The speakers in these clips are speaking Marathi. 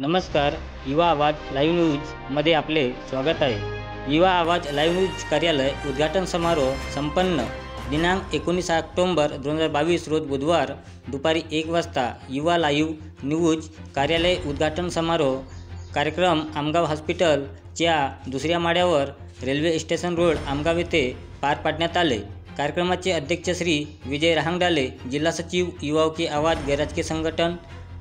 नमस्कार. युवा आवाज लाईव्ह न्यूजमध्ये आपले स्वागत आहे. युवा आवाज लाईव्ह न्यूज कार्यालय उद्घाटन समारोह संपन्न. दिनांक 19 ऑक्टोबर 2022 रोज बुधवार दुपारी 1 वाजता युवा लाईव्ह न्यूज कार्यालय उद्घाटन समारोह कार्यक्रम आमगाव हॉस्पिटलच्या दुसऱ्या माळ्यावर रेल्वे स्टेशन रोड आमगाव येथे पार पाडण्यात आले. कार्यक्रमाचे अध्यक्ष श्री विजय रहांगडाले, जिल्हा सचिव युवा की आवाज गैरराजकीय संघटन.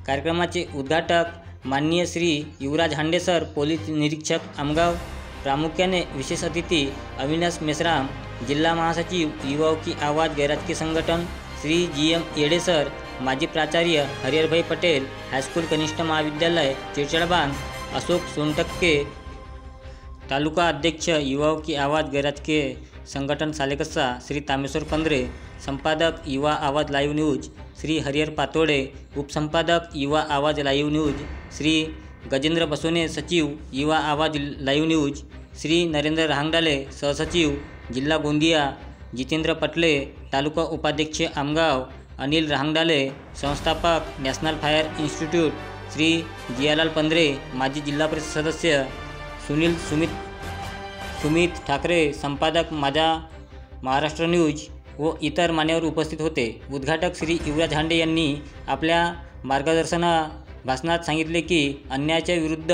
कार्यक्रमाचे उद्घाटक माननीय श्री युवराज हांडे सर, पोलीस निरीक्षक आमगाव. प्रामुख्याने विशेष अतिथी अविनाश मेश्राम, जिल्हा महासचिव युवा की आवाज गैरराजकीय संघटन. श्री GM येडे सर, माजी प्राचार्य हरिहरभाई पटेल हायस्कूल कनिष्ठ महाविद्यालय चिरचळबांध. अशोक सोनटक्के, तालुका अध्यक्ष युवा की आवाज गैरराजकीय संघटन सालेकसा. श्री तामेश्वर पंधरे, संपादक युवा आवाज लाईव्ह न्यूज. श्री हरिहर पातोडे, उपसंपादक युवा आवाज लाईव्ह न्यूज. श्री गजेंद्र बसोने, सचिव युवा आवाज लाईव्ह न्यूज. श्री नरेंद्र रहांगडाले, सहसचिव जिल्हा गोंदिया. जितेंद्र पटले, तालुका उपाध्यक्ष आमगाव. अनिल रहांगडाले, संस्थापक national fire institute. Shri Jiyalal Pandhare, माजी जिल्हा परिषद सदस्य. सुनील सुमित ठाकरे, संपादक माझा महाराष्ट्र न्यूज व इतर मान्यवर उपस्थित होते. उद्घाटक श्री युवराज हांडे यांनी आपल्या मार्गदर्शन भाषणात सांगितले की अन्यायाच्या विरुद्ध,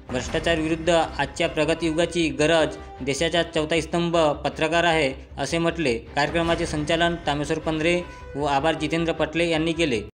भ्रष्टाचार विरुद्ध आजच्या प्रगत युगाची गरज देशाचा चौथा स्तंभ पत्रकार आहे, असे म्हटले. कार्यक्रमाचे संचालन तामेश्वर पंधरे व आभार जितेंद्र पटले यांनी केले.